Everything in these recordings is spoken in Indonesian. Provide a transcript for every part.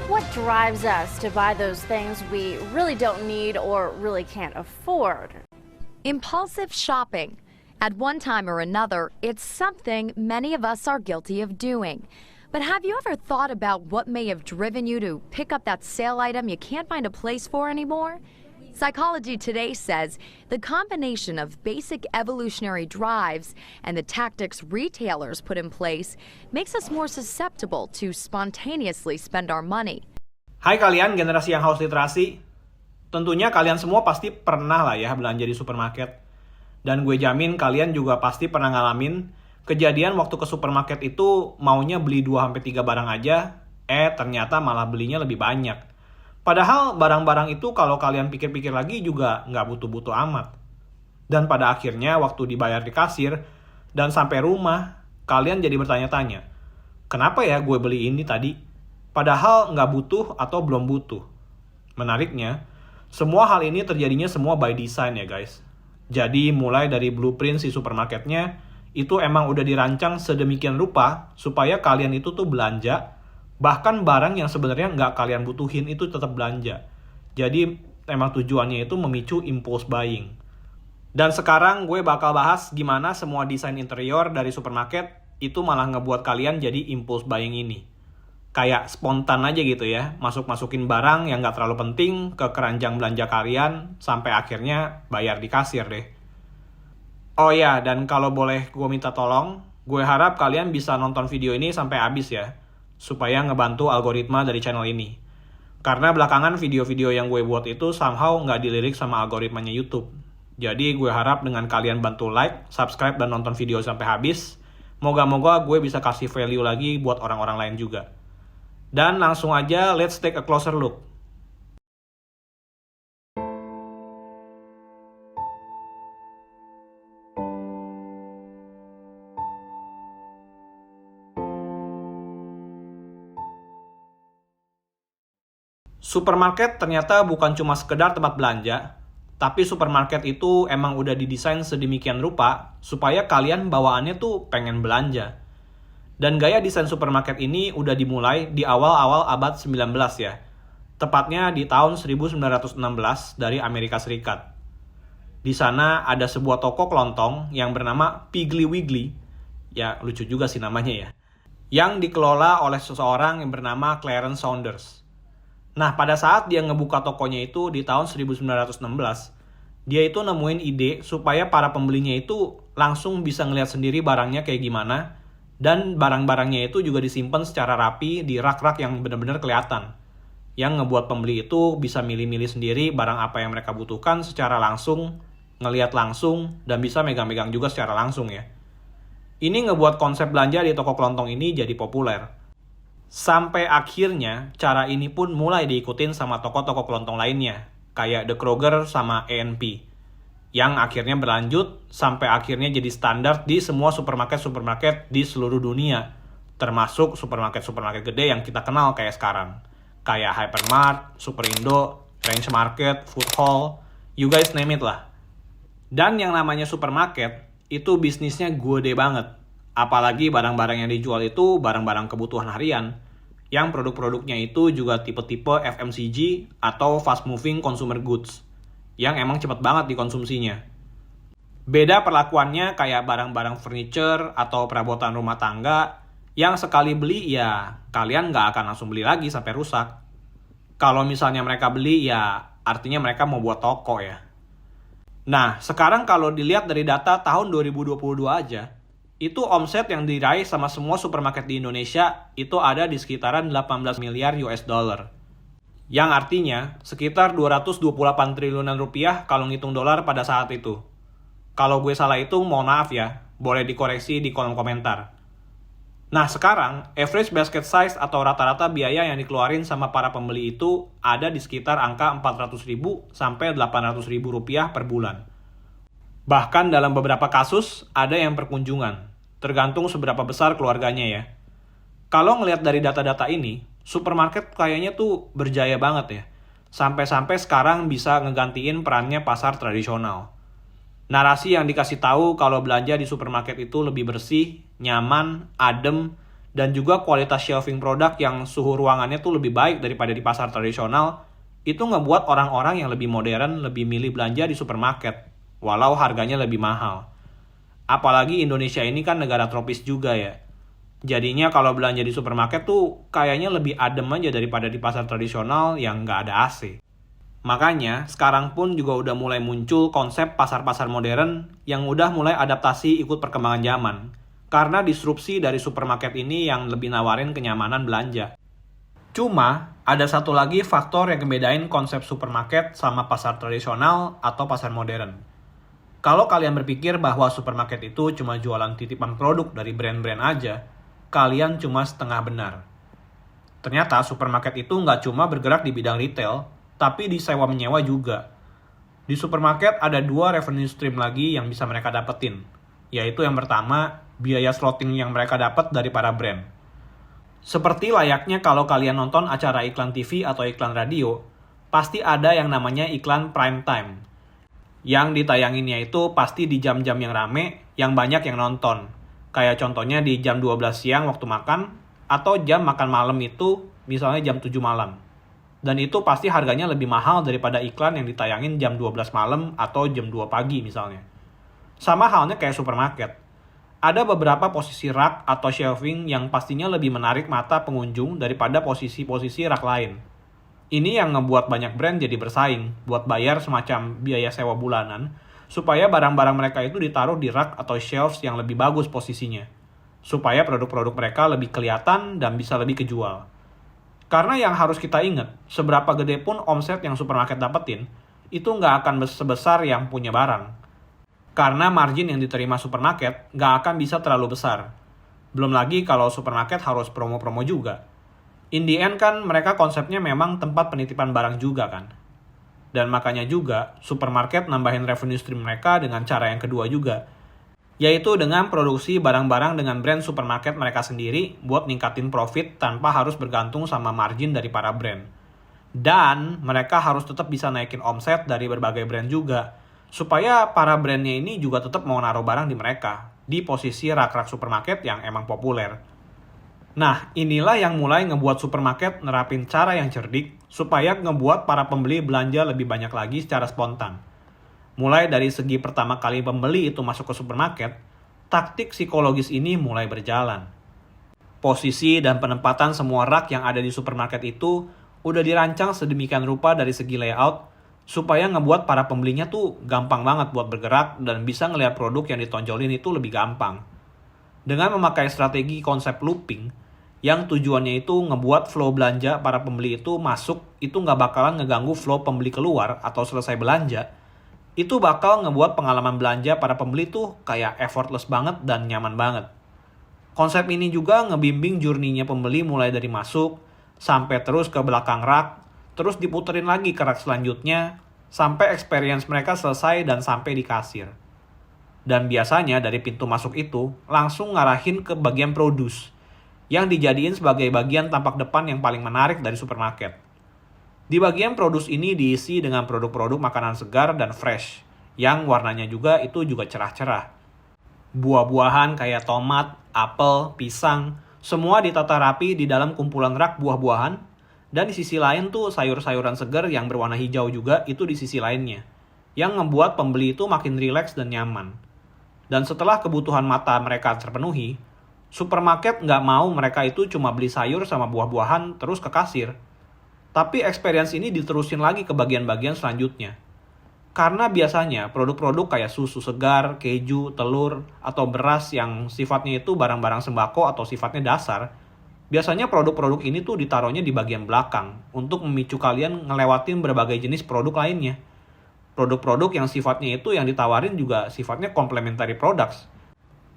What drives us to buy those things we really don't need or really can't afford? Impulsive shopping. At one time or another, it's something many of us are guilty of doing. But have you ever thought about what may have driven you to pick up that sale item you can't find a place for anymore? Psychology Today says the combination of basic evolutionary drives and the tactics retailers put in place makes us more susceptible to spontaneously spend our money. Hai kalian generasi yang haus literasi. Tentunya kalian semua pasti pernah lah ya belanja di supermarket. Dan gue jamin kalian juga pasti pernah ngalamin kejadian waktu ke supermarket itu maunya beli 2-3 barang aja, ternyata malah belinya lebih banyak. Padahal barang-barang itu kalau kalian pikir-pikir lagi juga nggak butuh-butuh amat. Dan pada akhirnya waktu dibayar di kasir dan sampai rumah, kalian jadi bertanya-tanya, kenapa ya gue beli ini tadi? Padahal nggak butuh atau belum butuh. Menariknya, semua hal ini terjadinya semua by design ya guys. Jadi mulai dari blueprint si supermarketnya, itu emang udah dirancang sedemikian rupa supaya kalian itu tuh belanja, bahkan barang yang sebenarnya nggak kalian butuhin itu tetap belanja. Jadi emang tujuannya itu memicu impulse buying. Dan sekarang gue bakal bahas gimana semua desain interior dari supermarket itu malah ngebuat kalian jadi impulse buying ini. Kayak spontan aja gitu ya, masukin barang yang nggak terlalu penting ke keranjang belanja kalian sampai akhirnya bayar di kasir deh. Oh ya, dan kalau boleh gue minta tolong, gue harap kalian bisa nonton video ini sampai habis ya, supaya ngebantu algoritma dari channel ini. Karena belakangan video-video yang gue buat itu somehow nggak dilirik sama algoritmanya YouTube. Jadi gue harap dengan kalian bantu like, subscribe, dan nonton video sampai habis, moga-moga gue bisa kasih value lagi buat orang-orang lain juga. Dan langsung aja, let's take a closer look. Supermarket ternyata bukan cuma sekedar tempat belanja, tapi supermarket itu emang udah didesain sedemikian rupa supaya kalian bawaannya tuh pengen belanja. Dan gaya desain supermarket ini udah dimulai di awal-awal abad 19 ya, tepatnya di tahun 1916 dari Amerika Serikat. Di sana ada sebuah toko kelontong yang bernama Piggly Wiggly, ya lucu juga sih namanya ya, yang dikelola oleh seseorang yang bernama Clarence Saunders. Nah, pada saat dia ngebuka tokonya itu di tahun 1916, dia itu nemuin ide supaya para pembelinya itu langsung bisa ngeliat sendiri barangnya kayak gimana, dan barang-barangnya itu juga disimpan secara rapi di rak-rak yang benar-benar kelihatan. Yang ngebuat pembeli itu bisa milih-milih sendiri barang apa yang mereka butuhkan secara langsung, ngeliat langsung, dan bisa megang-megang juga secara langsung ya. Ini ngebuat konsep belanja di toko kelontong ini jadi populer. Sampai akhirnya, cara ini pun mulai diikutin sama toko-toko kelontong lainnya, kayak The Kroger sama A&P, yang akhirnya berlanjut sampai akhirnya jadi standar di semua supermarket-supermarket di seluruh dunia, termasuk supermarket-supermarket gede yang kita kenal kayak sekarang, kayak Hypermart, Superindo, Range Market, Food Hall, you guys name it lah. Dan yang namanya supermarket, itu bisnisnya gede banget. Apalagi barang-barang yang dijual itu barang-barang kebutuhan harian, yang produk-produknya itu juga tipe-tipe FMCG atau fast moving consumer goods, yang emang cepet banget dikonsumsinya. Beda perlakuannya kayak barang-barang furniture atau perabotan rumah tangga, yang sekali beli ya kalian nggak akan langsung beli lagi sampai rusak. Kalau misalnya mereka beli ya artinya mereka mau buat toko ya. Nah, sekarang kalau dilihat dari data tahun 2022 aja, itu omset yang diraih sama semua supermarket di Indonesia itu ada di sekitaran 18 miliar US dollar. Yang artinya sekitar 228 triliunan rupiah kalau ngitung dolar pada saat itu. Kalau gue salah hitung, mohon maaf ya, boleh dikoreksi di kolom komentar. Nah sekarang, average basket size atau rata-rata biaya yang dikeluarin sama para pembeli itu ada di sekitar angka 400.000 sampai 800.000 rupiah per bulan. Bahkan dalam beberapa kasus, ada yang perkunjungan, tergantung seberapa besar keluarganya ya. Kalau ngelihat dari data-data ini, supermarket kayaknya tuh berjaya banget ya. Sampai-sampai sekarang bisa ngegantiin perannya pasar tradisional. Narasi yang dikasih tahu kalau belanja di supermarket itu lebih bersih, nyaman, adem, dan juga kualitas shelving produk yang suhu ruangannya tuh lebih baik daripada di pasar tradisional, itu ngebuat orang-orang yang lebih modern lebih milih belanja di supermarket, walau harganya lebih mahal. Apalagi Indonesia ini kan negara tropis juga ya. Jadinya kalau belanja di supermarket tuh kayaknya lebih adem aja daripada di pasar tradisional yang nggak ada AC. Makanya sekarang pun juga udah mulai muncul konsep pasar-pasar modern yang udah mulai adaptasi ikut perkembangan zaman. Karena disrupsi dari supermarket ini yang lebih nawarin kenyamanan belanja. Cuma, ada satu lagi faktor yang ngebedain konsep supermarket sama pasar tradisional atau pasar modern. Kalau kalian berpikir bahwa supermarket itu cuma jualan titipan produk dari brand-brand aja, kalian cuma setengah benar. Ternyata supermarket itu nggak cuma bergerak di bidang retail, tapi di sewa-menyewa juga. Di supermarket ada 2 revenue stream lagi yang bisa mereka dapetin, yaitu yang pertama, biaya slotting yang mereka dapat dari para brand. Seperti layaknya kalau kalian nonton acara iklan TV atau iklan radio, pasti ada yang namanya iklan prime time. Yang ditayanginnya itu pasti di jam-jam yang rame, yang banyak yang nonton. Kayak contohnya di jam 12 siang waktu makan, atau jam makan malam itu misalnya jam 7 malam. Dan itu pasti harganya lebih mahal daripada iklan yang ditayangin jam 12 malam atau jam 2 pagi misalnya. Sama halnya kayak supermarket. Ada beberapa posisi rak atau shelving yang pastinya lebih menarik mata pengunjung daripada posisi-posisi rak lain. Ini yang ngebuat banyak brand jadi bersaing buat bayar semacam biaya sewa bulanan supaya barang-barang mereka itu ditaruh di rak atau shelves yang lebih bagus posisinya. Supaya produk-produk mereka lebih kelihatan dan bisa lebih kejual. Karena yang harus kita ingat, seberapa gede pun omset yang supermarket dapetin, itu nggak akan sebesar yang punya barang. Karena margin yang diterima supermarket nggak akan bisa terlalu besar. Belum lagi kalau supermarket harus promo-promo juga. In the end kan mereka konsepnya memang tempat penitipan barang juga kan. Dan makanya juga supermarket nambahin revenue stream mereka dengan cara yang kedua juga. Yaitu dengan produksi barang-barang dengan brand supermarket mereka sendiri buat ningkatin profit tanpa harus bergantung sama margin dari para brand. Dan mereka harus tetap bisa naikin omset dari berbagai brand juga. Supaya para brandnya ini juga tetap mau naruh barang di mereka, di posisi rak-rak supermarket yang emang populer. Nah, inilah yang mulai ngebuat supermarket nerapin cara yang cerdik, supaya ngebuat para pembeli belanja lebih banyak lagi secara spontan. Mulai dari segi pertama kali pembeli itu masuk ke supermarket, taktik psikologis ini mulai berjalan. Posisi dan penempatan semua rak yang ada di supermarket itu udah dirancang sedemikian rupa dari segi layout, supaya ngebuat para pembelinya tuh gampang banget buat bergerak dan bisa ngelihat produk yang ditonjolin itu lebih gampang. Dengan memakai strategi konsep looping, yang tujuannya itu ngebuat flow belanja para pembeli itu masuk, itu nggak bakalan ngeganggu flow pembeli keluar atau selesai belanja, itu bakal ngebuat pengalaman belanja para pembeli tuh kayak effortless banget dan nyaman banget. Konsep ini juga ngebimbing journey-nya pembeli mulai dari masuk, sampai terus ke belakang rak, terus diputerin lagi ke rak selanjutnya, sampai experience mereka selesai dan sampai di kasir. Dan biasanya dari pintu masuk itu, langsung ngarahin ke bagian produce, yang dijadiin sebagai bagian tampak depan yang paling menarik dari supermarket. Di bagian produce ini diisi dengan produk-produk makanan segar dan fresh, yang warnanya juga cerah-cerah. Buah-buahan kayak tomat, apel, pisang, semua ditata rapi di dalam kumpulan rak buah-buahan. Dan di sisi lain tuh sayur-sayuran segar yang berwarna hijau juga itu di sisi lainnya. Yang ngebuat pembeli itu makin rileks dan nyaman. Dan setelah kebutuhan mata mereka terpenuhi, supermarket nggak mau mereka itu cuma beli sayur sama buah-buahan terus ke kasir. Tapi experience ini diterusin lagi ke bagian-bagian selanjutnya. Karena biasanya produk-produk kayak susu segar, keju, telur, atau beras yang sifatnya itu barang-barang sembako atau sifatnya dasar, biasanya produk-produk ini tuh ditaruhnya di bagian belakang untuk memicu kalian ngelewatin berbagai jenis produk lainnya. Produk-produk yang sifatnya itu yang ditawarin juga sifatnya complementary products.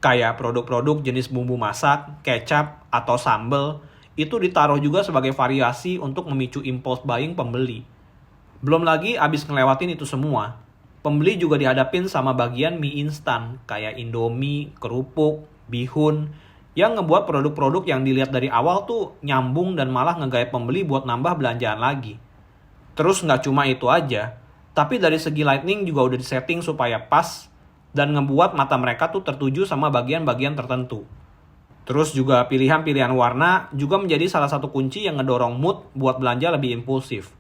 Kayak produk-produk jenis bumbu masak, kecap, atau sambal, itu ditaruh juga sebagai variasi untuk memicu impulse buying pembeli. Belum lagi abis ngelewatin itu semua, pembeli juga dihadapin sama bagian mie instan kayak Indomie, kerupuk, bihun, yang ngebuat produk-produk yang dilihat dari awal tuh nyambung dan malah ngegait pembeli buat nambah belanjaan lagi. Terus nggak cuma itu aja, tapi dari segi lighting juga udah disetting supaya pas dan ngebuat mata mereka tuh tertuju sama bagian-bagian tertentu. Terus juga pilihan-pilihan warna juga menjadi salah satu kunci yang ngedorong mood buat belanja lebih impulsif.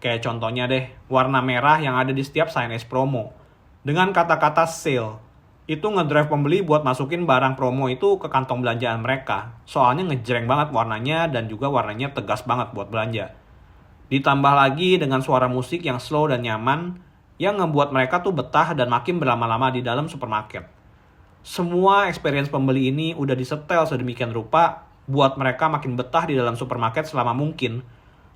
Kayak contohnya deh, warna merah yang ada di setiap signage promo. Dengan kata-kata sale, itu ngedrive pembeli buat masukin barang promo itu ke kantong belanjaan mereka. Soalnya ngejreng banget warnanya dan juga warnanya tegas banget buat belanja. Ditambah lagi dengan suara musik yang slow dan nyaman, yang ngebuat mereka tuh betah dan makin berlama-lama di dalam supermarket. Semua experience pembeli ini udah disetel sedemikian rupa buat mereka makin betah di dalam supermarket selama mungkin,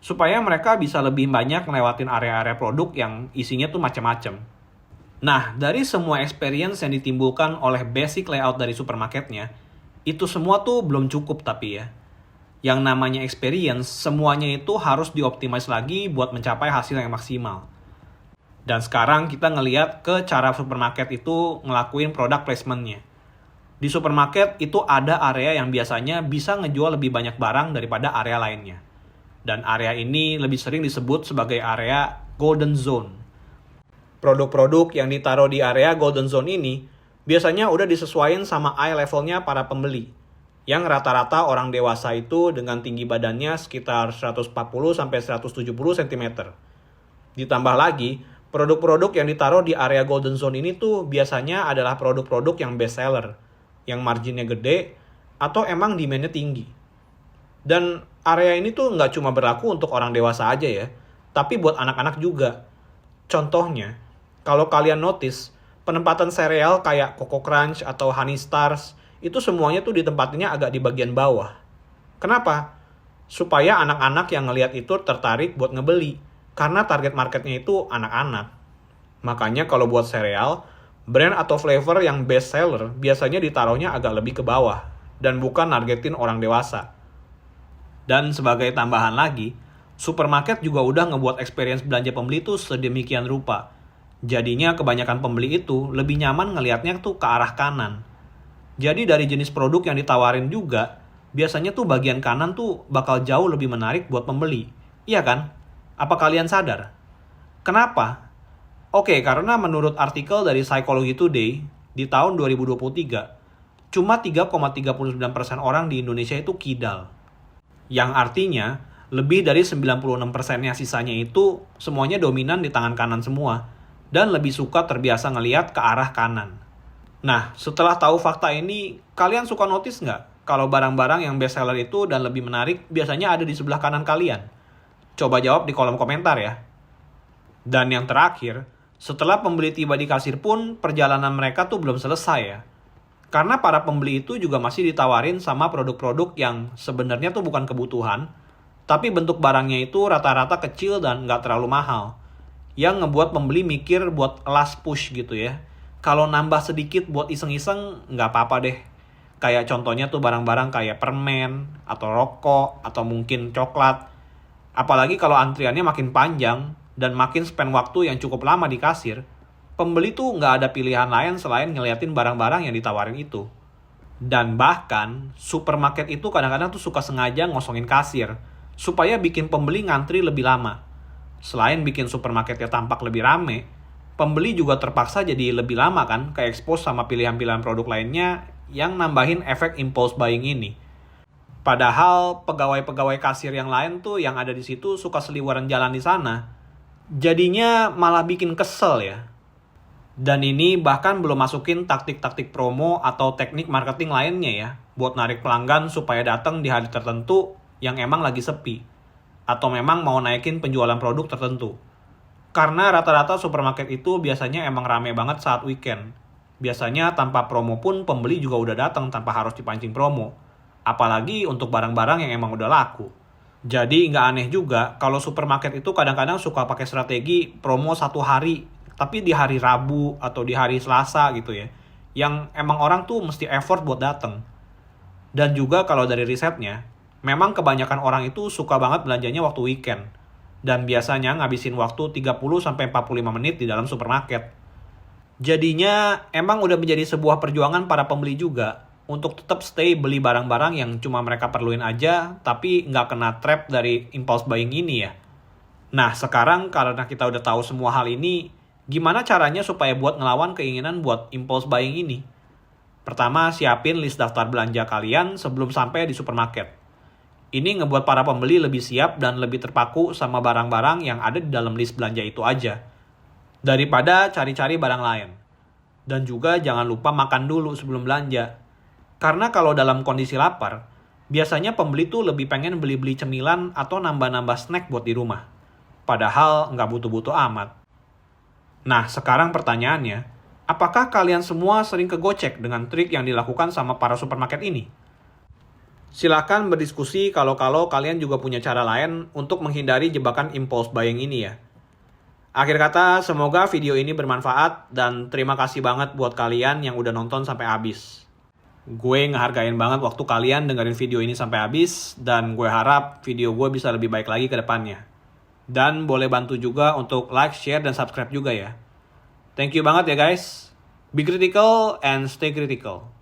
supaya mereka bisa lebih banyak ngelewatin area-area produk yang isinya tuh macam-macam. Nah, dari semua experience yang ditimbulkan oleh basic layout dari supermarketnya, itu semua tuh belum cukup tapi ya. Yang namanya experience, semuanya itu harus dioptimize lagi buat mencapai hasil yang maksimal. Dan sekarang kita ngeliat ke cara supermarket itu ngelakuin product placement-nya. Di supermarket itu ada area yang biasanya bisa ngejual lebih banyak barang daripada area lainnya. Dan area ini lebih sering disebut sebagai area golden zone. Produk-produk yang ditaruh di area golden zone ini biasanya udah disesuaikan sama eye levelnya para pembeli. Yang rata-rata orang dewasa itu dengan tinggi badannya sekitar 140-170 cm. Ditambah lagi, produk-produk yang ditaruh di area golden zone ini tuh biasanya adalah produk-produk yang best seller, yang marginnya gede, atau emang demand-nya tinggi. Dan area ini tuh nggak cuma berlaku untuk orang dewasa aja ya, tapi buat anak-anak juga. Contohnya, kalau kalian notice, penempatan sereal kayak Coco Crunch atau Honey Stars, itu semuanya tuh ditempatinya agak di bagian bawah. Kenapa? Supaya anak-anak yang ngelihat itu tertarik buat ngebeli, karena target marketnya itu anak-anak. Makanya kalau buat sereal, brand atau flavor yang best seller biasanya ditaruhnya agak lebih ke bawah, dan bukan nargetin orang dewasa. Dan sebagai tambahan lagi, supermarket juga udah ngebuat experience belanja pembeli itu sedemikian rupa. Jadinya kebanyakan pembeli itu lebih nyaman ngelihatnya tuh ke arah kanan. Jadi dari jenis produk yang ditawarin juga, biasanya tuh bagian kanan tuh bakal jauh lebih menarik buat pembeli. Iya kan? Apa kalian sadar? Kenapa? Oke, karena menurut artikel dari Psychology Today, di tahun 2023, cuma 3,39% orang di Indonesia itu kidal. Yang artinya, lebih dari 96%-nya sisanya itu semuanya dominan di tangan kanan semua, dan lebih suka terbiasa ngelihat ke arah kanan. Nah, setelah tahu fakta ini, kalian suka notice nggak kalau barang-barang yang best seller itu dan lebih menarik biasanya ada di sebelah kanan kalian? Coba jawab di kolom komentar ya. Dan yang terakhir, setelah pembeli tiba di kasir pun, perjalanan mereka tuh belum selesai ya. Karena para pembeli itu juga masih ditawarin sama produk-produk yang sebenarnya tuh bukan kebutuhan, tapi bentuk barangnya itu rata-rata kecil dan nggak terlalu mahal. Yang ngebuat pembeli mikir buat last push gitu ya. Kalau nambah sedikit buat iseng-iseng, nggak apa-apa deh. Kayak contohnya tuh barang-barang kayak permen, atau rokok, atau mungkin coklat. Apalagi kalau antriannya makin panjang, dan makin spend waktu yang cukup lama di kasir, pembeli tuh nggak ada pilihan lain selain ngeliatin barang-barang yang ditawarin itu. Dan bahkan, supermarket itu kadang-kadang tuh suka sengaja ngosongin kasir, supaya bikin pembeli ngantri lebih lama. Selain bikin supermarketnya tampak lebih rame, pembeli juga terpaksa jadi lebih lama kan, ke-expose sama pilihan-pilihan produk lainnya yang nambahin efek impulse buying ini. Padahal pegawai-pegawai kasir yang lain tuh yang ada di situ suka seliweran jalan di sana. Jadinya malah bikin kesel ya. Dan ini bahkan belum masukin taktik-taktik promo atau teknik marketing lainnya ya, buat narik pelanggan supaya datang di hari tertentu yang emang lagi sepi, atau memang mau naikin penjualan produk tertentu. Karena rata-rata supermarket itu biasanya emang rame banget saat weekend. Biasanya tanpa promo pun pembeli juga udah datang tanpa harus dipancing promo. Apalagi untuk barang-barang yang emang udah laku. Jadi nggak aneh juga kalau supermarket itu kadang-kadang suka pakai strategi promo satu hari, tapi di hari Rabu atau di hari Selasa gitu ya, yang emang orang tuh mesti effort buat dateng. Dan juga kalau dari risetnya, memang kebanyakan orang itu suka banget belanjanya waktu weekend, dan biasanya ngabisin waktu 30-45 menit di dalam supermarket. Jadinya emang udah menjadi sebuah perjuangan para pembeli juga untuk tetap stay beli barang-barang yang cuma mereka perluin aja, tapi nggak kena trap dari impulse buying ini ya. Nah, sekarang karena kita udah tahu semua hal ini, gimana caranya supaya buat ngelawan keinginan buat impulse buying ini? Pertama, siapin list daftar belanja kalian sebelum sampai di supermarket. Ini ngebuat para pembeli lebih siap dan lebih terpaku sama barang-barang yang ada di dalam list belanja itu aja, daripada cari-cari barang lain. Dan juga jangan lupa makan dulu sebelum belanja. Karena kalau dalam kondisi lapar, biasanya pembeli tuh lebih pengen beli-beli cemilan atau nambah-nambah snack buat di rumah. Padahal nggak butuh-butuh amat. Nah, sekarang pertanyaannya, apakah kalian semua sering kegocek dengan trik yang dilakukan sama para supermarket ini? Silakan berdiskusi kalau kalian juga punya cara lain untuk menghindari jebakan impulse buying ini ya. Akhir kata, semoga video ini bermanfaat dan terima kasih banget buat kalian yang udah nonton sampai habis. Gue ngehargain banget waktu kalian dengerin video ini sampai habis dan gue harap video gue bisa lebih baik lagi ke depannya. Dan boleh bantu juga untuk like, share, dan subscribe juga ya. Thank you banget ya guys. Be critical and stay critical.